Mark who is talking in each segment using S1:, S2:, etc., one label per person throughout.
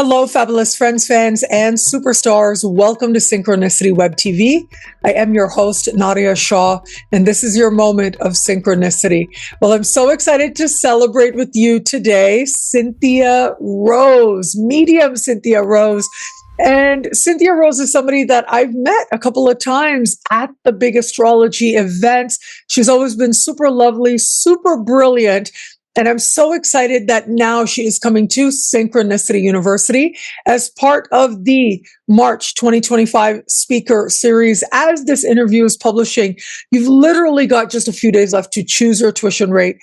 S1: Hello, fabulous friends, fans, and superstars. Welcome to Synchronicity Web TV. I am your host, Nadiya Shah, and this is your moment of synchronicity. Well, I'm so excited to celebrate with you today, CynthiaRose, medium CynthiaRose. And CynthiaRose is somebody that I've met a couple of times at the big astrology events. She's always been super lovely, super brilliant. And I'm so excited that now she is coming to Synchronicity University as part of the March 2025 speaker series. As this interview is publishing, you've literally got just a few days left to choose your tuition rate,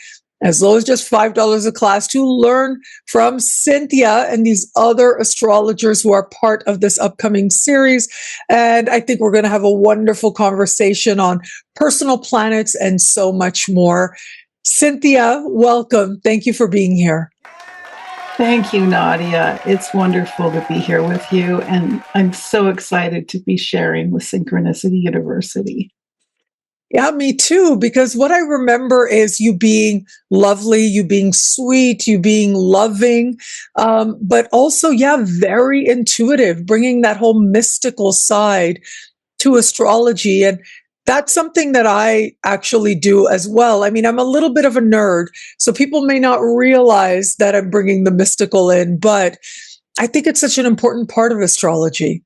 S1: as low as just $5 a class, to learn from Cynthia and these other astrologers who are part of this upcoming series. And I think we're going to have a wonderful conversation on personal planets and so much more. Cynthia, welcome. Thank you for being here.
S2: Thank you, Nadiya. It's wonderful to be here with you, and I'm so excited to be sharing with Synchronicity University.
S1: Yeah, me too, because what I remember is you being lovely, you being sweet, you being loving, but also, very intuitive, bringing that whole mystical side to astrology. And that's something that I actually do as well. I mean, I'm a little bit of a nerd, so people may not realize that I'm bringing the mystical in, but I think it's such an important part of astrology.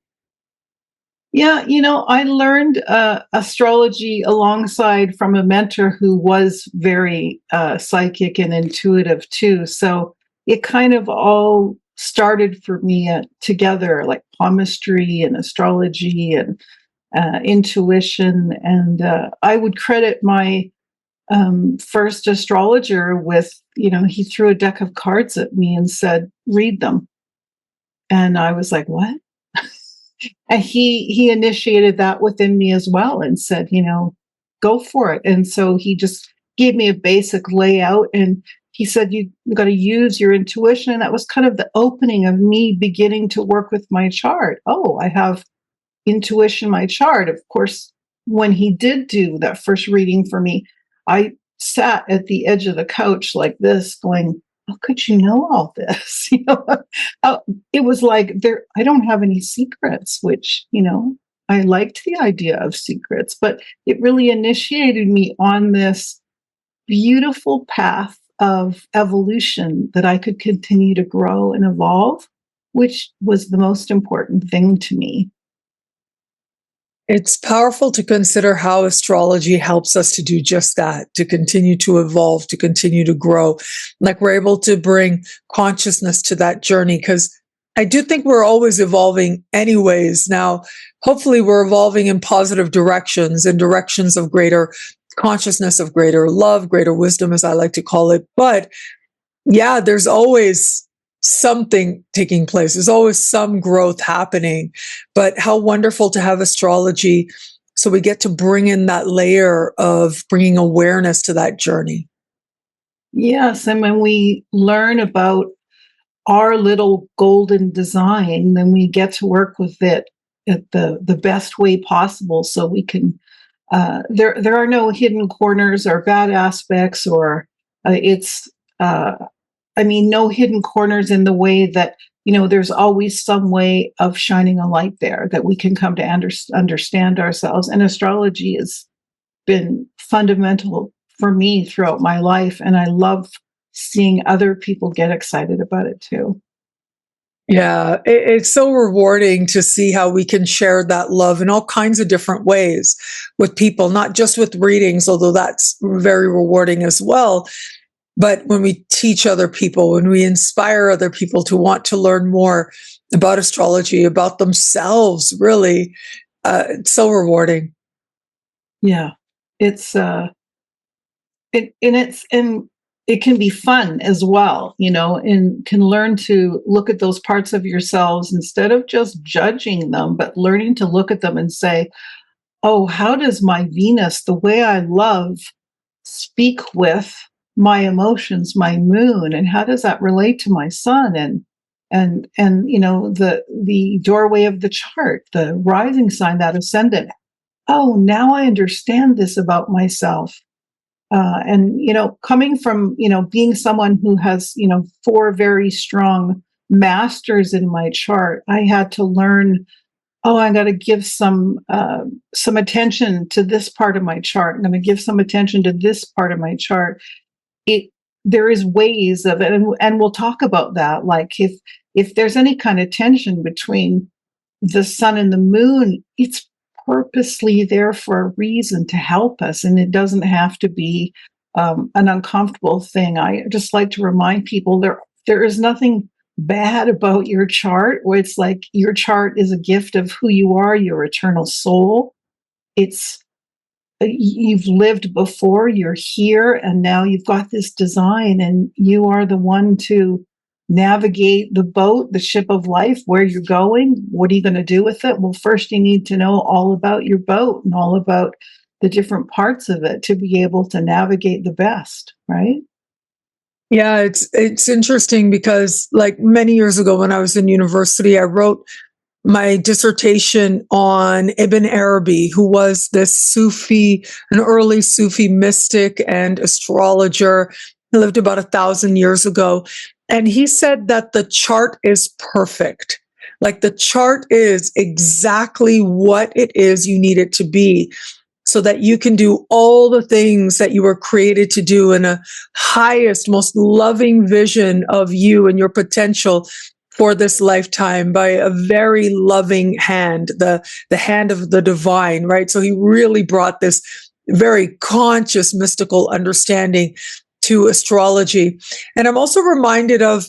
S2: Yeah, I learned astrology alongside from a mentor who was very psychic and intuitive too. So it kind of all started for me together, like palmistry and astrology and intuition. And I would credit my first astrologer with, he threw a deck of cards at me and said, read them. And I was like, what? And he initiated that within me as well and said, go for it. And so he just gave me a basic layout and he said, you got to use your intuition. And that was kind of the opening of me beginning to work with my chart. Oh, I have intuition, my chart. Of course, when he did do that first reading for me, I sat at the edge of the couch like this going, how could you know all this? It was like I don't have any secrets, which, I liked the idea of secrets, but it really initiated me on this beautiful path of evolution that I could continue to grow and evolve, which was the most important thing to me.
S1: It's powerful to consider how astrology helps us to do just that, to continue to evolve, to continue to grow. Like we're able to bring consciousness to that journey, because I do think we're always evolving anyways. Now, hopefully we're evolving in positive directions, in directions of greater consciousness, of greater love, greater wisdom, as I like to call it. But yeah, there's always something taking place. There's always some growth happening, but how wonderful to have astrology. So we get to bring in that layer of bringing awareness to that journey.
S2: Yes. And when we learn about our little golden design, then we get to work with it at the best way possible. So we can, there are no hidden corners or bad aspects or no hidden corners in the way that, there's always some way of shining a light there that we can come to understand ourselves. And astrology has been fundamental for me throughout my life. And I love seeing other people get excited about it too.
S1: Yeah, it's so rewarding to see how we can share that love in all kinds of different ways with people, not just with readings, although that's very rewarding as well. But when we teach other people, when we inspire other people to want to learn more about astrology, about themselves, really, it's so rewarding.
S2: Yeah, it's it can be fun as well, and can learn to look at those parts of yourselves instead of just judging them, but learning to look at them and say, oh, how does my Venus, the way I love, speak with my emotions, my moon, and how does that relate to my sun and the doorway of the chart, the rising sign, that ascendant. Oh, now I understand this about myself. And coming from being someone who has 4 very strong masters in my chart. I had to learn, oh, I got to give some attention to this part of my chart. I'm going to give some attention to this part of my chart. There is ways of it, and we'll talk about that. Like if there's any kind of tension between the sun and the moon, it's purposely there for a reason to help us, and it doesn't have to be an uncomfortable thing. I just like to remind people there is nothing bad about your chart, where it's like your chart is a gift of who you are, your eternal soul. It's you've lived before, you're here, and now you've got this design, and you are the one to navigate the boat, the ship of life, where you're going. What are you going to do with it? Well, first you need to know all about your boat and all about the different parts of it to be able to navigate the best, right?
S1: Yeah, it's interesting because like many years ago when I was in university, I wrote my dissertation on Ibn Arabi, who was this Sufi, an early Sufi mystic and astrologer. He lived about 1,000 years ago. And he said that the chart is perfect. Like the chart is exactly what it is you need it to be, so that you can do all the things that you were created to do in a highest, most loving vision of you and your potential for this lifetime by a very loving hand, the hand of the divine, right? So he really brought this very conscious, mystical understanding to astrology. And I'm also reminded of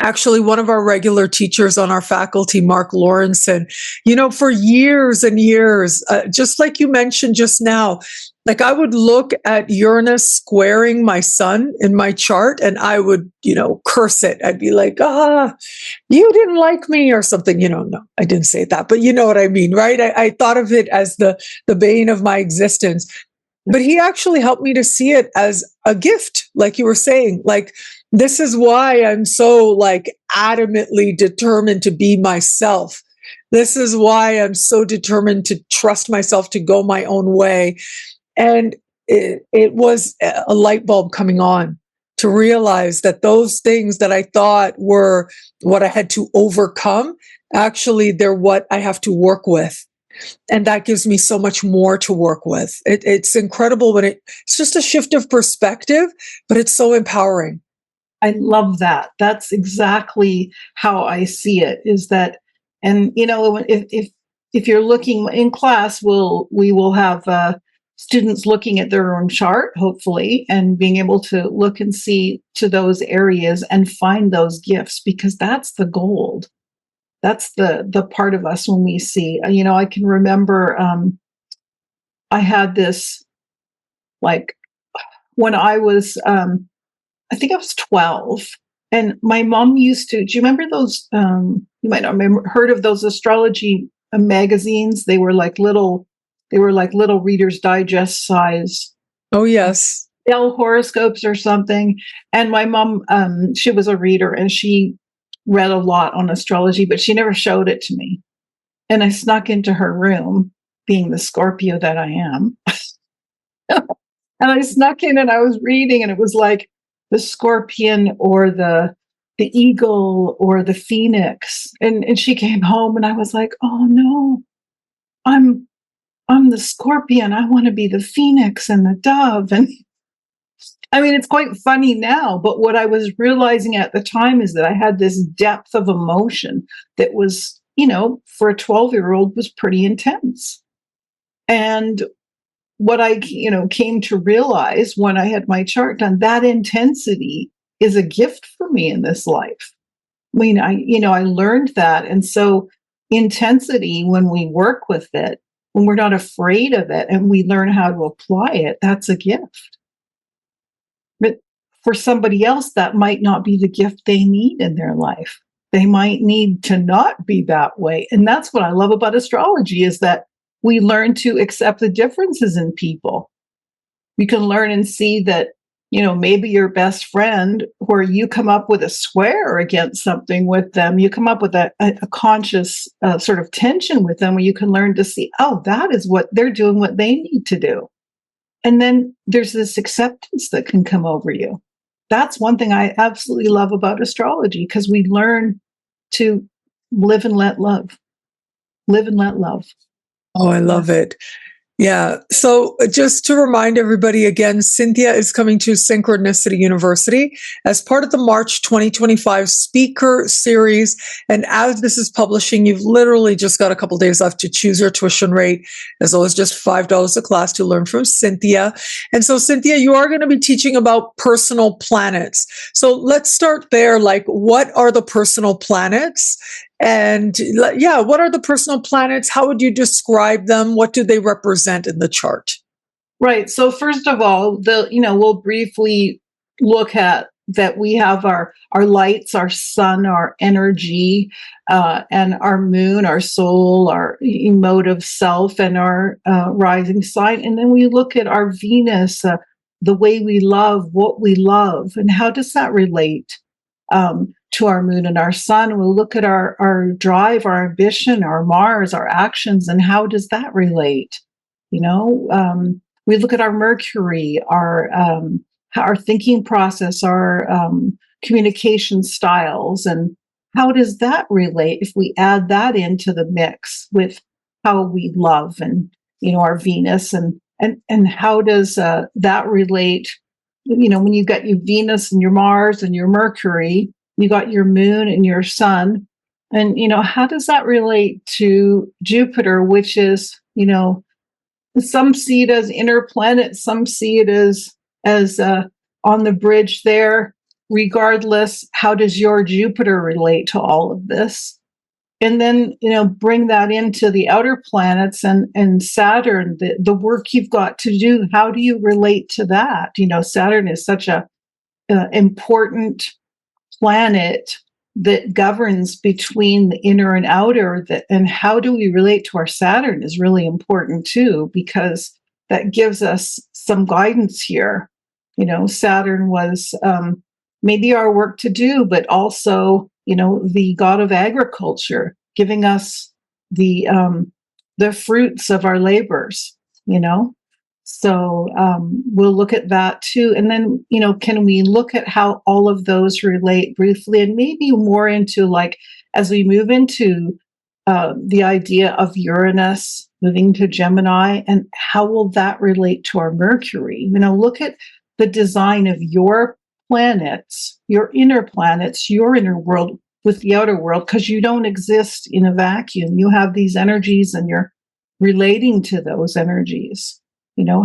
S1: actually one of our regular teachers on our faculty, Mark Lawrenson. You know, for years and years, just like you mentioned just now, like I would look at Uranus squaring my sun in my chart and I would, curse it. I'd be like, you didn't like me or something, no, I didn't say that, but you know what I mean, right? I thought of it as the bane of my existence. But he actually helped me to see it as a gift, like you were saying. Like, this is why I'm so like adamantly determined to be myself. This is why I'm so determined to trust myself to go my own way. And it was a light bulb coming on to realize that those things that I thought were what I had to overcome, actually, they're what I have to work with. And that gives me so much more to work with. It's incredible when it's just a shift of perspective, but it's so empowering.
S2: I love that. That's exactly how I see it, is that, and if you're looking in class, we will have students looking at their own chart, hopefully, and being able to look and see to those areas and find those gifts, because that's the gold. That's the part of us when we see, I can remember I had this, like, when I was, I think I was 12, and my mom used to, do you remember those, you might not heard of those astrology magazines? They were like little Reader's Digest size.
S1: Oh, yes.
S2: Horoscopes or something. And my mom, she was a reader and she read a lot on astrology, but she never showed it to me. And I snuck into her room, being the Scorpio that I am. And I snuck in and I was reading, and it was like the scorpion or the eagle or the phoenix. And she came home and I was like, oh no, I'm the scorpion. I want to be the phoenix and the dove. And I mean, it's quite funny now, but what I was realizing at the time is that I had this depth of emotion that was, for a 12-year-old was pretty intense. And what I, came to realize when I had my chart done, that intensity is a gift for me in this life. I mean, I learned that. And so intensity, when we work with it, when we're not afraid of it and we learn how to apply it, that's a gift. But for somebody else, that might not be the gift they need in their life. They might need to not be that way. And that's what I love about astrology, is that we learn to accept the differences in people. You can learn and see that, maybe your best friend, where you come up with a square against something with them, you come up with a conscious sort of tension with them, where you can learn to see, oh, that is what they're doing, what they need to do. And then there's this acceptance that can come over you. that's one thing I absolutely love about astrology, because we learn to live and let love. Live and let love.
S1: Oh, I love it. Yeah. So just to remind everybody again, Cynthia is coming to Synchronicity University as part of the March 2025 speaker series. And as this is publishing, you've literally just got a couple days left to choose your tuition rate, as low as just $5 a class to learn from Cynthia. And so, Cynthia, you are going to be teaching about personal planets. So let's start there. Like, what are the personal planets? And yeah, what are the personal planets? How would you describe them? What do they represent in the chart?
S2: Right. So first of all, we'll briefly look at that we have our lights, our sun, our energy, and our moon, our soul, our emotive self, and our rising sign. And then we look at our Venus, the way we love, what we love, and how does that relate to our moon and our sun. We'll look at our drive, our ambition, our Mars, our actions, and how does that relate? We look at our Mercury, our thinking process, our communication styles, and how does that relate if we add that into the mix with how we love and our Venus, and how does that relate? When you got your Venus and your Mars and your Mercury, you got your moon and your sun, and how does that relate to Jupiter, which is some see it as inner planet, some see it as on the bridge there. Regardless, how does your Jupiter relate to all of this? And then bring that into the outer planets and Saturn, the work you've got to do. How do you relate to that? Saturn is such a important planet that governs between the inner and outer, and how do we relate to our Saturn is really important too, because that gives us some guidance here. Saturn was maybe our work to do, but also the god of agriculture, giving us the fruits of our labors. So we'll look at that too. And then, can we look at how all of those relate briefly, and maybe more into, like, as we move into the idea of Uranus moving to Gemini, and how will that relate to our Mercury? Look at the design of your planets, your inner world with the outer world, because you don't exist in a vacuum. You have these energies and you're relating to those energies.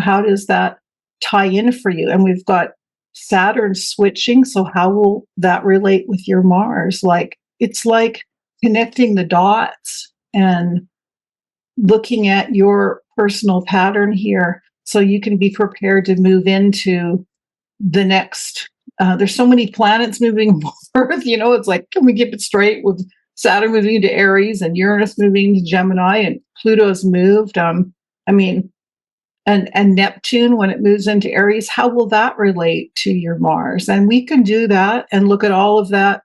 S2: How does that tie in for you? And we've got Saturn switching. So how will that relate with your Mars? It's like connecting the dots and looking at your personal pattern here, so you can be prepared to move into the next. There's so many planets moving forward. It's like, can we keep it straight with Saturn moving into Aries and Uranus moving into Gemini, and Pluto's moved. And Neptune, when it moves into Aries, how will that relate to your Mars? And we can do that and look at all of that.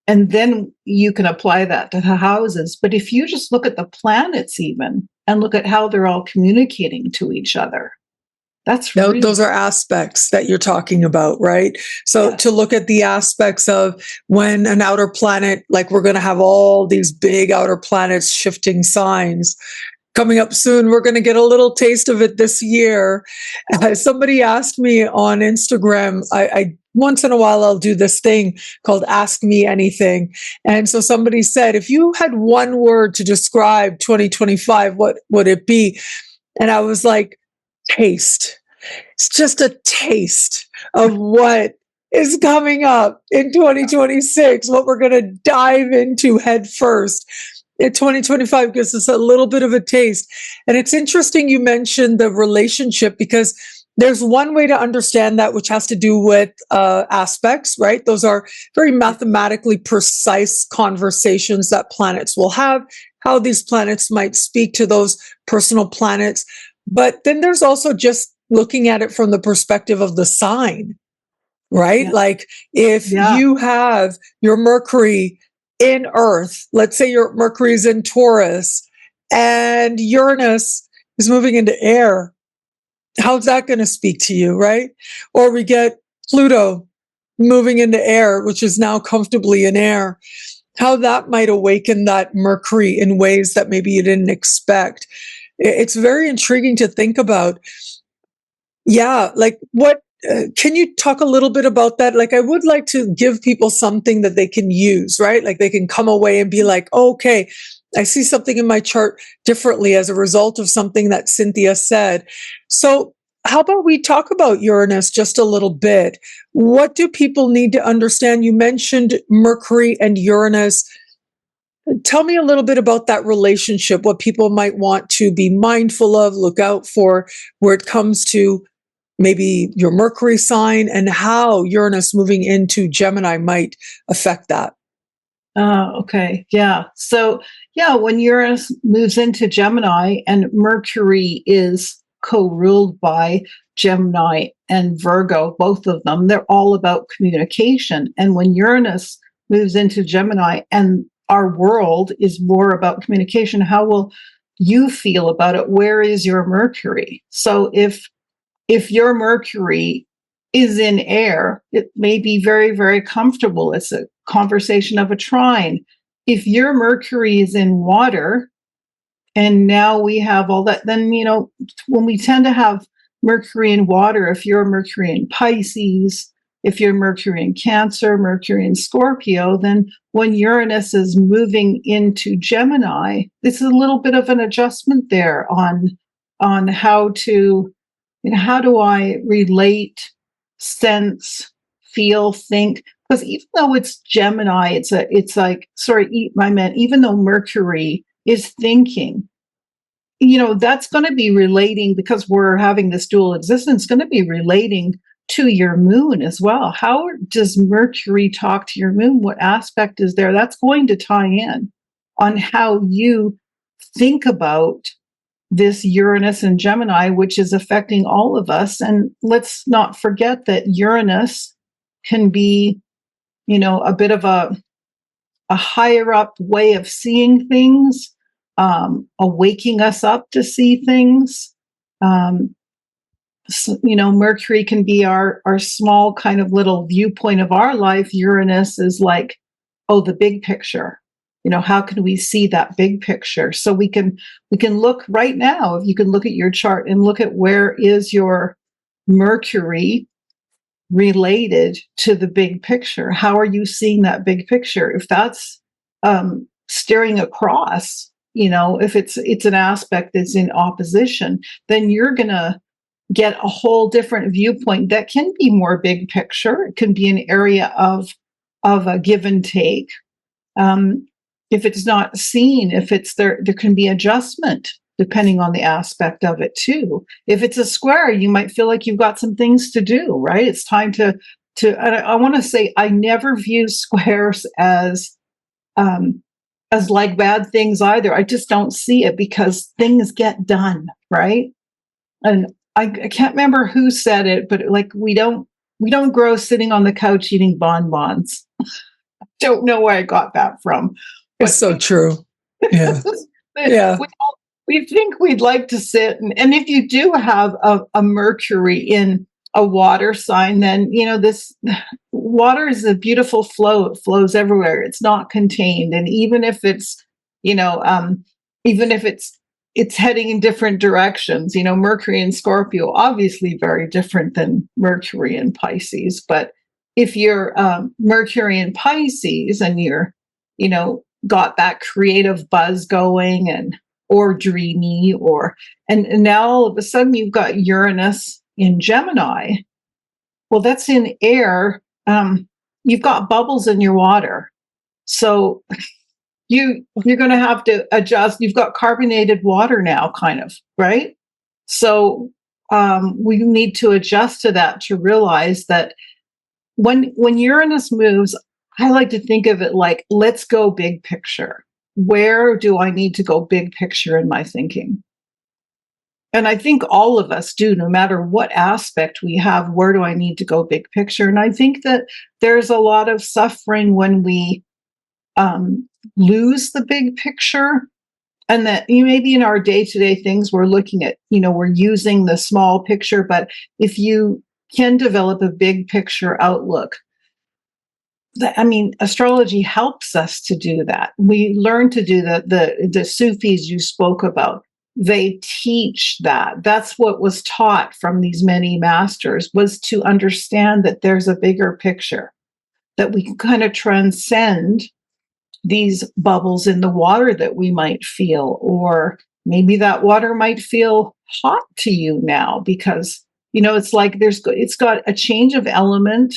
S2: And then you can apply that to the houses. But if you just look at the planets even and look at how they're all communicating to each other,
S1: those are aspects that you're talking about, right? So
S2: yes.
S1: To look at the aspects of when an outer planet, like we're going to have all these big outer planets shifting signs coming up soon. We're going to get a little taste of it this year. Somebody asked me on Instagram, I once in a while, I'll do this thing called Ask Me Anything. And so somebody said, if you had one word to describe 2025, what would it be? And I was like, taste. It's just a taste of what is coming up in 2026, what we're going to dive into head first. 2025 gives us a little bit of a taste. And it's interesting you mentioned the relationship, because there's one way to understand that, which has to do with aspects, right? Those are very mathematically precise conversations that planets will have, how these planets might speak to those personal planets. But then there's also just looking at it from the perspective of the sign, right?
S2: Yeah.
S1: Like if you have your Mercury in Earth, let's say your Mercury is in Taurus and Uranus is moving into air, how's that going to speak to you, right? Or we get Pluto moving into air, which is now comfortably in air, how that might awaken that Mercury in ways that maybe you didn't expect. It's very intriguing to think about. Yeah, like what can you talk a little bit about that? Like, I would like to give people something that they can use, right? Like, they can come away and be like, oh, okay, I see something in my chart differently as a result of something that Cynthia said. So, how about we talk about Uranus just a little bit? What do people need to understand? You mentioned Mercury and Uranus. Tell me a little bit about that relationship, what people might want to be mindful of, look out for, where it comes to maybe your Mercury sign, and how Uranus moving into Gemini might affect that.
S2: Okay. Yeah. So, yeah, when Uranus moves into Gemini and Mercury is co-ruled by Gemini and Virgo, both of them, they're all about communication. And when Uranus moves into Gemini and our world is more about communication, how will you feel about it? Where is your Mercury? So if your Mercury is in air, it may be very, very comfortable. It's a conversation of a trine. If your Mercury is in water, and now we have all that, then, when we tend to have Mercury in water, if you're Mercury in Pisces, if you're Mercury in Cancer, Mercury in Scorpio, then when Uranus is moving into Gemini, it's a little bit of an adjustment there on how to, how do I relate, sense, feel, think? Because even though it's Gemini, even though Mercury is thinking, that's going to be relating, because we're having this dual existence, going to be relating to your moon as well. How does Mercury talk to your moon? What aspect is there? That's going to tie in on how you think about this Uranus and Gemini, which is affecting all of us. And let's not forget that Uranus can be, a bit of a higher up way of seeing things, waking us up to see things. Mercury can be our small kind of little viewpoint of our life. Uranus is like, oh, the big picture. How can we see that big picture? So we can look right now. If you can look at your chart and look at where is your Mercury related to the big picture. How are you seeing that big picture? If that's staring across, if it's an aspect that's in opposition, then you're gonna get a whole different viewpoint that can be more big picture. It can be an area of a give and take. If it's not seen, if it's there can be adjustment depending on the aspect of it too. If it's a square, you might feel like you've got some things to do, right? It's time to. I want to say I never view squares as like bad things either. I just don't see it, because things get done, right? And I can't remember who said it, but like we don't grow sitting on the couch eating bonbons. Don't know where I got that from.
S1: It's so true. Yeah. Yeah.
S2: We think we'd like to sit, and if you do have a Mercury in a water sign, then this water is a beautiful flow. It flows everywhere. It's not contained, and even if it's it's heading in different directions. Mercury in Scorpio, obviously very different than Mercury in Pisces. But if you're Mercury in Pisces and you're got that creative buzz going or dreamy, and now all of a sudden you've got Uranus in Gemini. Well, that's in air. You've got bubbles in your water. So you're going to have to adjust. You've got carbonated water now, kind of, right? So we need to adjust to that, to realize that when Uranus moves, I like to think of it like, let's go big picture. Where do I need to go big picture in my thinking? And I think all of us do, no matter what aspect we have. Where do I need to go big picture? And I think that there's a lot of suffering when we lose the big picture, and that maybe in our day-to-day things we're looking at, we're using the small picture. But if you can develop a big picture outlook, astrology helps us to do that. We learn to do that. The Sufis you spoke about, they teach that. That's what was taught from these many masters, was to understand that there's a bigger picture, that we can kind of transcend these bubbles in the water that we might feel, or maybe that water might feel hot to you now because, it's like it's got a change of element.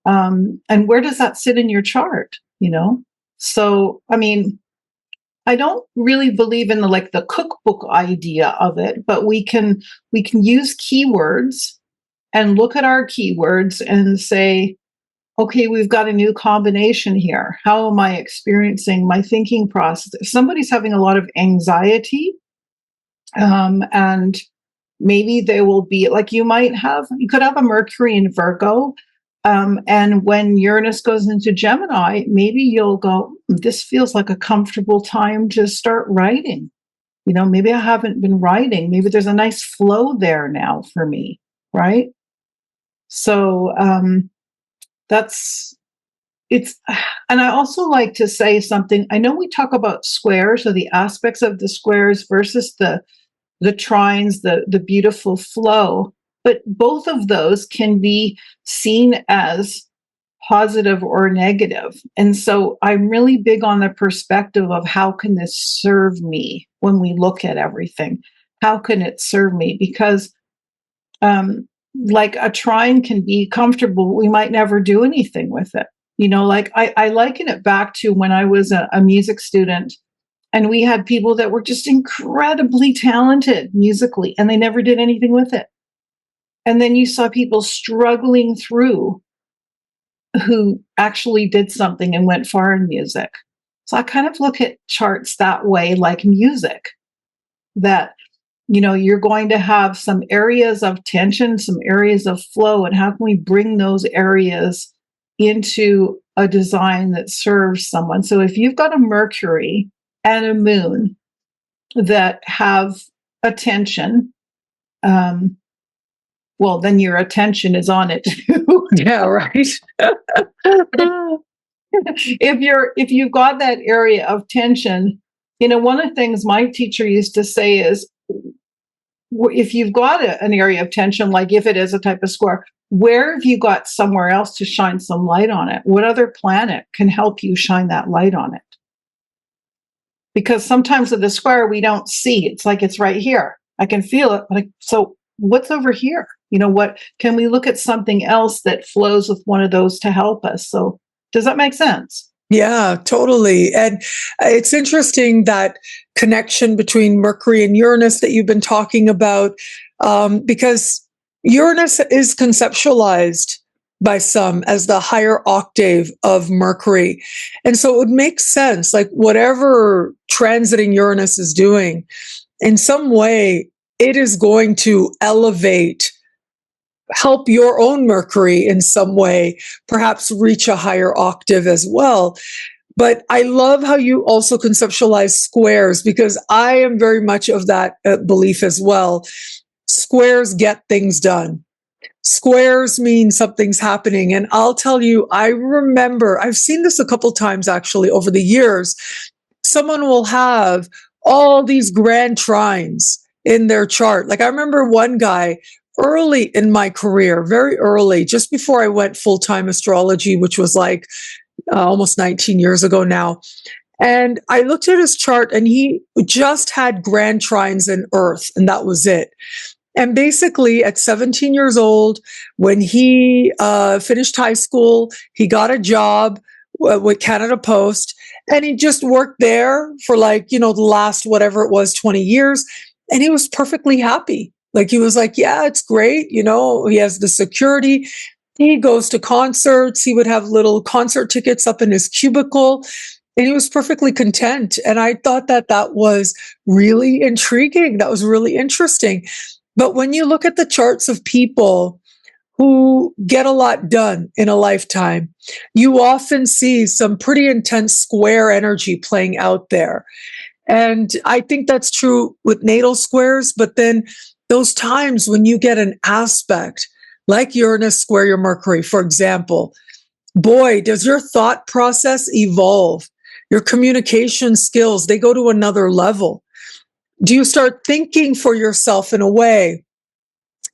S2: And where does that sit in your chart? So, I don't really believe in the cookbook idea of it, but we can use keywords and look at our keywords and say, okay, we've got a new combination here. How am I experiencing my thinking process? If somebody's having a lot of anxiety, and maybe they will be like, you could have a Mercury in Virgo. And when Uranus goes into Gemini, maybe you'll go, this feels like a comfortable time to start writing. Maybe I haven't been writing. Maybe there's a nice flow there now for me, right? So, and I also like to say something. I know we talk about squares, or the aspects of the squares versus the trines, the beautiful flow, but both of those can be seen as positive or negative. And so I'm really big on the perspective of how can this serve me when we look at everything? How can it serve me? Because like a trine can be comfortable, we might never do anything with it. I liken it back to when I was a music student, and we had people that were just incredibly talented musically, and they never did anything with it. And then you saw people struggling through who actually did something and went far in music. So I kind of look at charts that way, like music, that you're going to have some areas of tension, some areas of flow, and how can we bring those areas into a design that serves someone? So if you've got a Mercury and a Moon that have a tension, well, then your attention is on it too.
S1: Yeah, right.
S2: If you've got that area of tension, one of the things my teacher used to say is, if you've got an area of tension, like if it is a type of square, where have you got somewhere else to shine some light on it? What other planet can help you shine that light on it? Because sometimes with the square, we don't see. It's like it's right here. I can feel it. So what's over here? What can we look at something else that flows with one of those to help us? So does that make sense?
S1: Yeah, totally. And it's interesting, that connection between Mercury and Uranus that you've been talking about, because Uranus is conceptualized by some as the higher octave of Mercury. And so it would make sense, like whatever transiting Uranus is doing, in some way, it is going to help your own Mercury in some way, perhaps reach a higher octave as well. But I love how you also conceptualize squares, because I am very much of that belief as well. Squares get things done. Squares mean something's happening. And I'll tell you, I remember, I've seen this a couple times actually over the years. Someone will have all these grand trines in their chart. Like I remember one guy early in my career, very early, just before I went full-time astrology, which was like almost 19 years ago now. And I looked at his chart, and he just had grand trines in Earth, and that was it. And basically at 17 years old, when he finished high school, he got a job with Canada Post, and he just worked there for the last, whatever it was, 20 years. And he was perfectly happy. Like he was like, yeah, it's great. He has the security. He goes to concerts. He would have little concert tickets up in his cubicle, and he was perfectly content. And I thought that was really intriguing. That was really interesting. But when you look at the charts of people who get a lot done in a lifetime, you often see some pretty intense square energy playing out there. And I think that's true with natal squares, but then those times when you get an aspect like Uranus square your Mercury, for example, boy, does your thought process evolve. Your communication skills, they go to another level. Do you start thinking for yourself in a way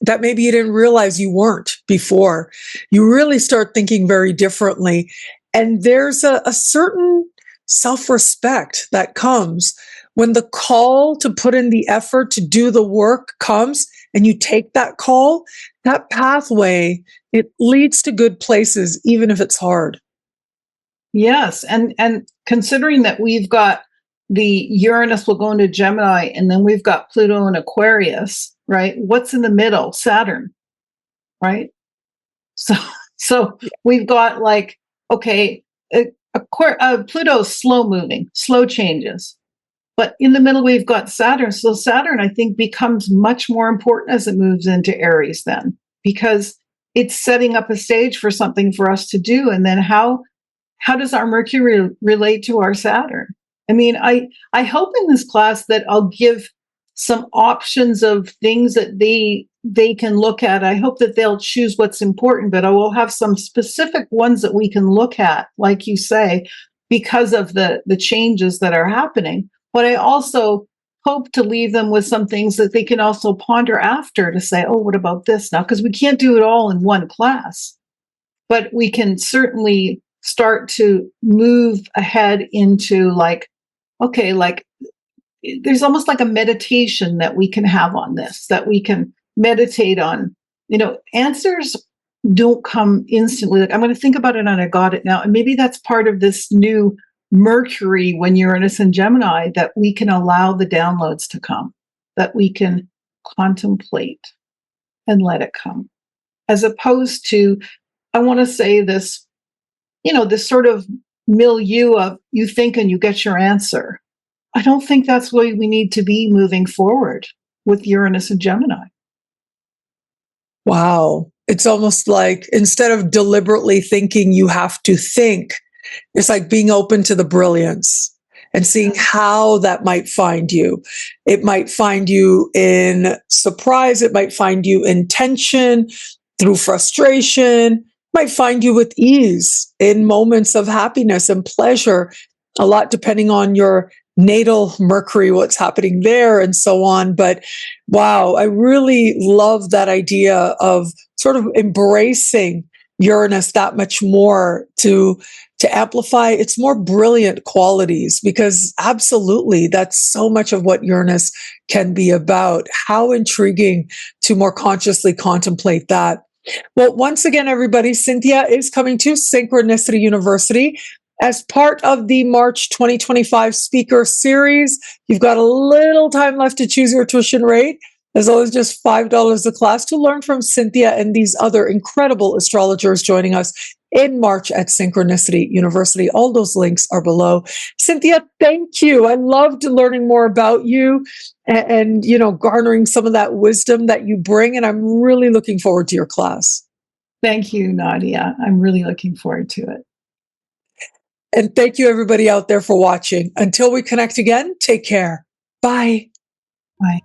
S1: that maybe you didn't realize you weren't before? You really start thinking very differently. And there's a certain self-respect that comes when the call to put in the effort to do the work comes, and you take that call. That pathway, it leads to good places, even if it's hard.
S2: Yes, and considering that we've got the Uranus will go into Gemini, and then we've got Pluto in Aquarius, right? What's in the middle? Saturn, right? So so we've got like, okay, Pluto's slow moving, slow changes. But in the middle, we've got Saturn. So Saturn, I think, becomes much more important as it moves into Aries then, because it's setting up a stage for something for us to do. And then how does our Mercury relate to our Saturn? I mean, I hope in this class that I'll give some options of things that they can look at. I hope that they'll choose what's important, but I will have some specific ones that we can look at, like you say, because of the changes that are happening. But I also hope to leave them with some things that they can also ponder after to say, oh, what about this now? Because we can't do it all in one class, but we can certainly start to move ahead into like, okay, like there's almost like a meditation that we can have on this, that we can meditate on. You know, answers don't come instantly. Like, I'm going to think about it and I got it now. And maybe that's part of this new Mercury when Uranus and Gemini, that we can allow the downloads to come, that we can contemplate and let it come, as opposed to, I want to say this, you know, this sort of milieu of you think and you get your answer. I don't think that's where we need to be moving forward with Uranus and Gemini.
S1: Wow. It's almost like instead of deliberately thinking, you have to think. It's like being open to the brilliance and seeing how that might find you. It might find you in surprise. It might find you in tension, through frustration, might find you with ease in moments of happiness and pleasure, a lot depending on your natal Mercury, what's happening there and so on. But wow, I really love that idea of sort of embracing Uranus that much more to amplify its more brilliant qualities, because absolutely that's so much of what Uranus can be about. How intriguing to more consciously contemplate that. Well, once again, everybody, Cynthia is coming to Synchronicity University as part of the March 2025 speaker series. You've got a little time left to choose your tuition rate. There's always just $5 a class to learn from Cynthia and these other incredible astrologers joining us in March at Synchronicity University. All those links are below. Cynthia, thank you. I loved learning more about you and you know, garnering some of that wisdom that you bring. And I'm really looking forward to your class.
S2: Thank you, Nadiya. I'm really looking forward to it.
S1: And thank you, everybody out there, for watching. Until we connect again, take care. Bye.
S2: Bye.